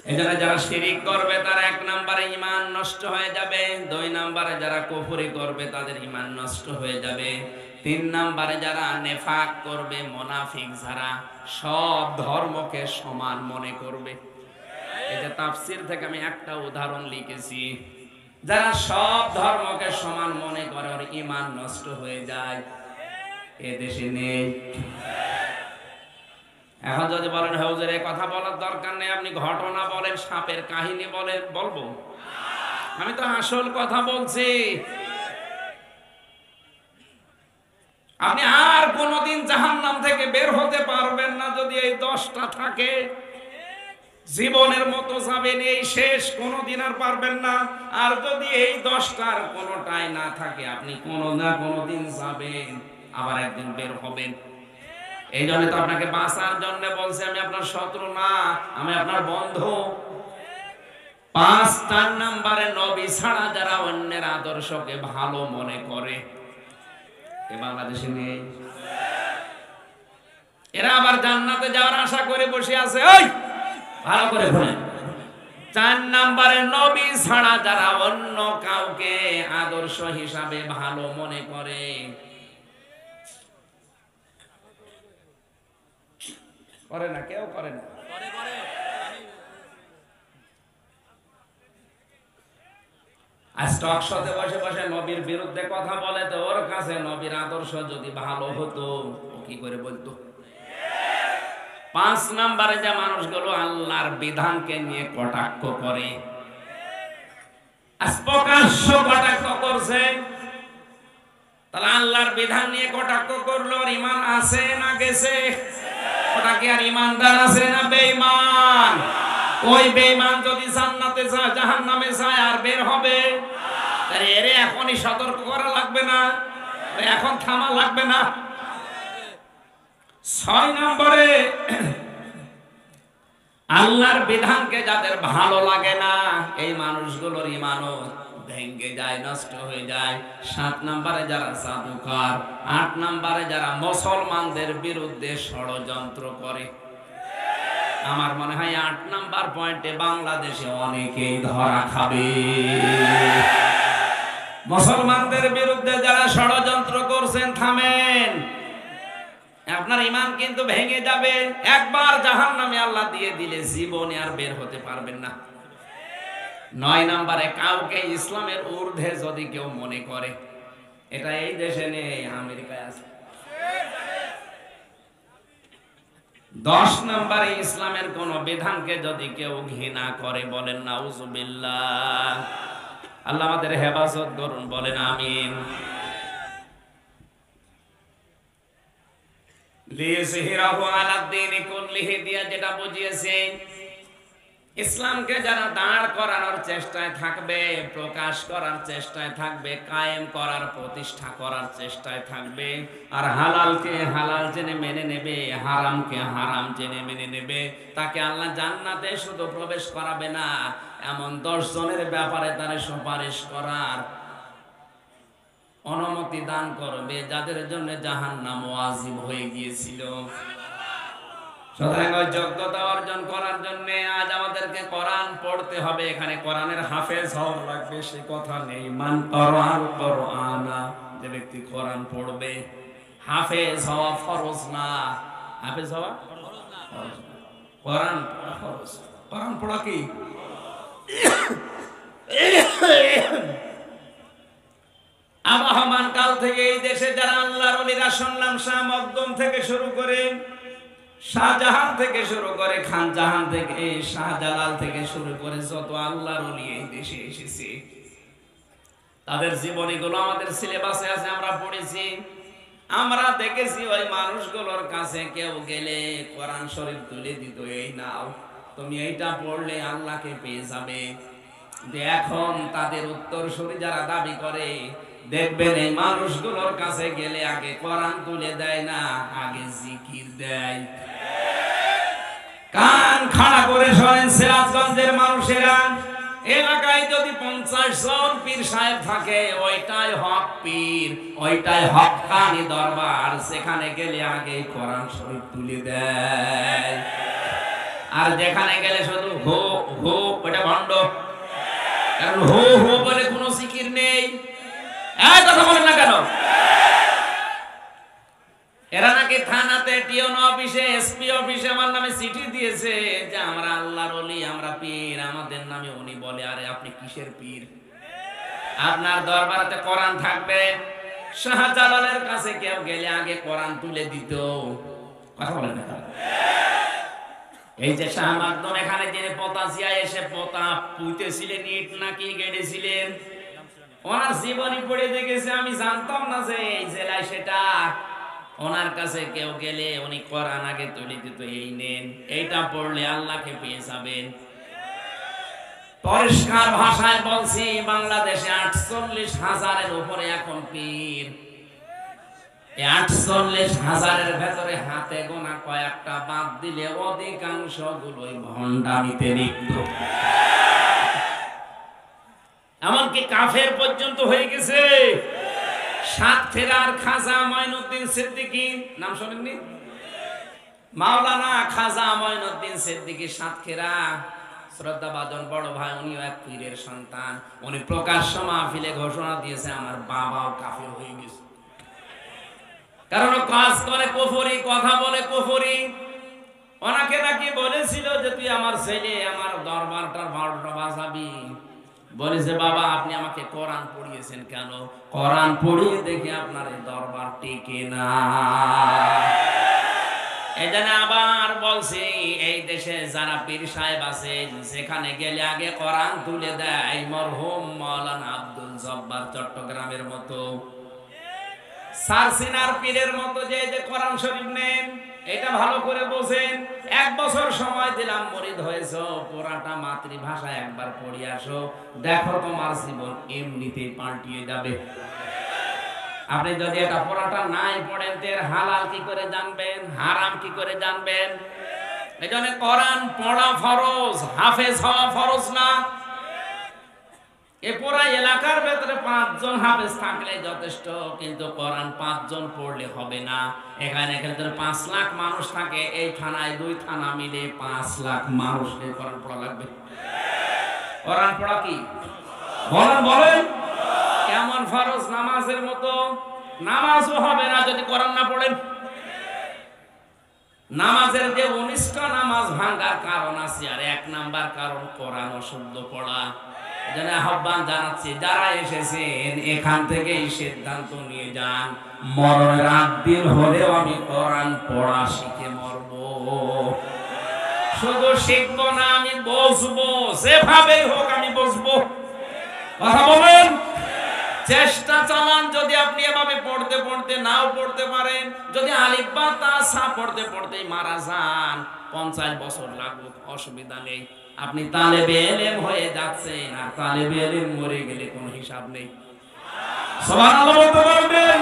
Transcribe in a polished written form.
এজন্য যারা শিরিক করবে তার 1 নম্বরে ঈমান নষ্ট হয়ে যাবে, 2 নম্বরে যারা কুফরি করবে তাদের ঈমান নষ্ট হয়ে যাবে, 3 নম্বরে যারা নেফাক করবে, মুনাফিক যারা সব ধর্মকে সমান মনে করবে। এই যে তাফসীর থেকে আমি একটা উদাহরণ লিখেছি, যারা সব ধর্মকে সমান মনে করে ওর ঈমান নষ্ট হয়ে যায়, এ দেশে নেই। এখন যদি বলেন হুজুর এই কথা বলার দরকার নেই, আপনি ঘটনা বলেন, সাপের কাহিনী বলেন, বলবো? আমি তো আসল কথা বলছি। আপনি আর কোনদিন জাহান্নাম থেকে বের হতে পারবেন না যদি এই 10টা থাকে। জীবনের মতো যাবেন, এই শেষ, কোনদিন আর পারবেন না। আর যদি এই 10টার কোনটাই না থাকে, আপনি কোনো না কোনদিন যাবেন, আবার একদিন বের হবেন। এই জন্য তো আপনাকে বাঁচার জন্য বলছি, আমি আপনার শত্রু না, আমি আপনার বন্ধু। 5 নম্বরে নবী ছাড়া যারা অন্যের আদর্শকে ভালো মনে করে, এ বাংলাদেশে নেই। এরা আবার জান্নাতে যাওয়ার আশা করে বসে আছে। ওই ভালো করে শুনেন, 4 নম্বরে নবী ছাড়া যারা অন্য কাউকে আদর্শ হিসাবে ভালো মনে করে, করে না, কেউ করে না। আজ টক শোতে বসে বসে নবীর বিরুদ্ধে কথা বলে, তো ওর কাছে নবীর আদর্শ যদি ভালো হতো ও কি করে বলতো? 5 নম্বরে যে মানুষগুলো আল্লাহর বিধানকে নিয়ে কটাক্ষ করে, আজ প্রকাশ্য কটাক্ষ করছে, তাহলে আল্লাহর বিধান নিয়ে কটাক্ষ করলো, ঈমান আছে না গেছে? ওটা কি আর ঈমানদার আছে না বেঈমান? ওই বেঈমান যদি জান্নাতে যায়, জাহান্নামে যায়, আর বের হবে? তাহলে এর এখনই সতর্ক করা লাগবে না? এখন থামা লাগবে না? 6 নম্বরে আল্লাহর বিধানকে যাদের ভালো লাগে না, এই মানুষগুলোর ঈমানও ভেঙে যায়, নষ্ট হয়ে যায়। 7 নম্বরে যারা জাদুকর, 8 নম্বরে যারা মুসলমানদের বিরুদ্ধে ষড়যন্ত্র করে। আমার মনে হয় 8 নাম্বার পয়েন্টে বাংলাদেশে অনেকেই ধরা খাবে। মুসলমানদের বিরুদ্ধে যারা ষড়যন্ত্র করছেন, থামেন, আপনার ঈমান কিন্তু ভেঙে যাবে। একবার জাহান্নামে আল্লাহ দিয়ে দিলে জীবনে আর বের হতে পারবেন না। 9 নম্বরে কাউকে ইসলামের ঊর্ধ্বে যদি কেউ মনে করে, এটা এই দেশে নেই, আমেরিকায় আছে। 10 নম্বরে ইসলামের কোন বিধানকে যদি কেউ ঘৃণা করে, বলেন নাউজুবিল্লাহ। আল্লাহ আমাদের হেফাজত করুন, বলেন আমিন। লিইয়ুযহিরাহু আলাদ-দীনি কুল্লিহি দিয়া যেটা বুঝিয়েছে, ইসলামকে যারা দাঁড় করানোর চেষ্টায় থাকবে, প্রকাশ করার চেষ্টায় থাকবে, কায়েম করার, প্রতিষ্ঠা করার চেষ্টায় থাকবে, আর হালালকে হালাল জেনে মেনে নেবে, হারামকে হারাম জেনে মেনে নেবে, তাকে আল্লাহ জান্নাতে শুধু প্রবেশ করাবে না, এমন 10 জনের ব্যাপারে তার সুপারিশ করার অনুমতি দান করবে যাদের জন্য জাহান্নাম ওয়াজিব হয়ে গিয়েছিল। সুতরাং ওই যোগ্যতা অর্জন করার জন্য আজ আমাদেরকে কোরআন পড়তে হবে। এখানে কোরআনের হাফেজ হওয়া লাগবে সে কথা নেই। মান ক্বারাআল কোরআনা, যে ব্যক্তি কোরআন পড়বে, হাফেজ হওয়া ফরজ না। হাফেজ হওয়া ফরজ না, কোরআন পড়া ফরজ। কোরআন পড়া কি? আবহমান কাল থেকে এই দেশে যারা আল্লাহর ওলিরা শুনলাম, শাহ মকদুম থেকে শুরু করে, শাহজাহান থেকে শুরু করে, খান জাহান থেকে, শাহজালাল থেকে শুরু করে যত আল্লাহর ওলি এই দেশে এসেছে, তাদের জীবনীগুলো আমাদের সিলেবাসে আছে, আমরা পড়েছি। আমরা দেখেছি ওই মানুষগুলোর কাছে কেউ গেলে কোরআন শরীফ তুলে দিত, এই নাও তুমি এইটা পড়লে আল্লাহকে পেয়ে যাবে। এখন তাদের উত্তরসূরি যারা দাবি করে, দেখবেন এই মানুষগুলোর কাছে গেলে আগে কোরআন তুলে দেয় না, আগে জিকির দেয়। কান খাড়া করে শোনেন সিরাজগঞ্জের মানুষেরা, এলাকায় যদি 50 জন পীর সাহেব থাকে, ওইটাই হক পীর, ওইটাই হক্কানি দরবার, সেখানে গেলে আগে কোরআন শরীফ তুলে দেয়। আর যেখানে গেলে শুধু হো হো, ওটা ভণ্ড। কারণ হো হো বলে কোনো জিকির নেই। এই কথা বলেন না কেন? এরা নাকি থানাতে, টিওন অফিসে, এসপি অফিসে আমার নামে চিঠি দিয়েছে যে আমরা আল্লাহর ওলি, আমরা পীর, আমাদের নামে উনি বলে। আরে আপনি কিসের পীর? আপনার দরবারে কোরআন থাকবে। শাহজালালের কাছে কেউ গেলে আগে কোরআন তুলে দিত। কথা বলেন না? এই যে শাহ মাকদুম এখানে যিনি পতাশিয়া এসে পতা পুঁতেছিলেন, ইট নাকি গেড়েছিলেন, ওনার জীবনী পড়ে দেখেছে। আমি জানতাম না যে এই জেলায় সেটা। ওনার কাছে কেউ গেলে উনি কোরআন আগে তুলে দিত, এই নেন, এইটা পড়লে আল্লাহকে পেয়ে যাবেন। পরিষ্কার ভাষায় বলছি, বাংলাদেশে 48,000-এর উপরে এখন পীর। 48,000-এর ভেতরে হাতে গোনা কয়েকটা বাদ দিলে অধিকাংশ গুলোই ভণ্ডামিতে লিপ্ত। এমনকি কাফের পর্যন্ত হয়ে গেছে। সাতক্ষীরার খাজা মঈনুদ্দিন সিদ্দিকী নাম শোনেননি? মাওলানা খাজা মঈনুদ্দিন সিদ্দিকী সাতক্ষীরা, শ্রদ্ধাভাজন বড় ভাই, উনিও এক পীরের সন্তান। উনি প্রকাশ্য মাহফিলে ঘোষণা দিয়েছে আমার বাবাও কাফের হয়ে গেছে। কারণ কাজ করে কুফরি, কথা বলে কুফরি। ওনাকে নাকি বলেছিল যে তুই আমার ছেলে, আমার দরবারটার 12টা বাজাবি। বলেছে বাবা আপনি আমাকে কোরআন পড়িয়েছেন কেন? কোরআন পড়িয়ে দেখে আপনার এই দরবার টিকে না। এজন্য আবার বলছি, এই দেশে যারা পীর সাহেব আছেন, সেখানে গেলে আগে কোরআন তুলে দেয় মরহুম মাওলানা আব্দুল জব্বার চট্টগ্রামের মতো, সারসিনার পীরের মতো যে কোরআন শরীফ নেন। এটা ভালো করে বোঝেন। 1 বছর সময় দিলাম, মুরিদ হয়েছো, পুরাটা মাতৃভাষা একবার পড়ে আসো, দেখো তোমার জীবন এমনিতেই পাল্টিয়ে যাবে। আপনি যদি এটা পুরাটা নাই পড়েন, এর হালাল কি করে জানবেন, হারাম কি করে জানবেন? এজন্য কোরআন পড়া ফরজ, হাফেজ হওয়া ফরজ না। এ পুরা এলাকার ভেতরে 5 জন হাফেজ থাকলে যথেষ্ট, কিন্তু কোরআন 5 জন পড়লে হবে না। এখানে 5 লাখ মানুষ থাকে, এই থানায় 2 থানা মিলে 5 লাখ মানুষকে কোরআন পড়া লাগবে। কোরআন পড়া কি বলেন? কেমন ফরজ? নামাজের মতো। নামাজও হবে না যদি কোরআন না পড়েন। নামাজের যে 19টা নামাজ ভাঙার কারণ আছে, আর 1 নাম্বার কারণ কোরআন অশুদ্ধ পড়া। এজন্য আহ্বান জানাচ্ছি, যারা এসেছেন এখান থেকেই সিদ্ধান্ত নিয়ে যান, মরণের আগ দিন হলেও আমি কোরআন পড়া শিখে মরব। শুধু শিখবো না, আমি বসবো, যেভাবেই হোক আমি বসবো। কথা বলেন? চেষ্টা চালান। যদি আপনি এভাবে পড়তে পড়তে নাও পড়তে পারেন, যদি আলিফ বা তা সা পড়তে পড়তেই মারা যান, 50 বছর লাগুক, অসুবিধা নেই। আপনি তালেবে ইলম হয়ে যাচ্ছেন, আর তালেবে ইলম মরে গেলে কোনো হিসাব নেই। সুবহানাল্লাহ বলতে পারবেন?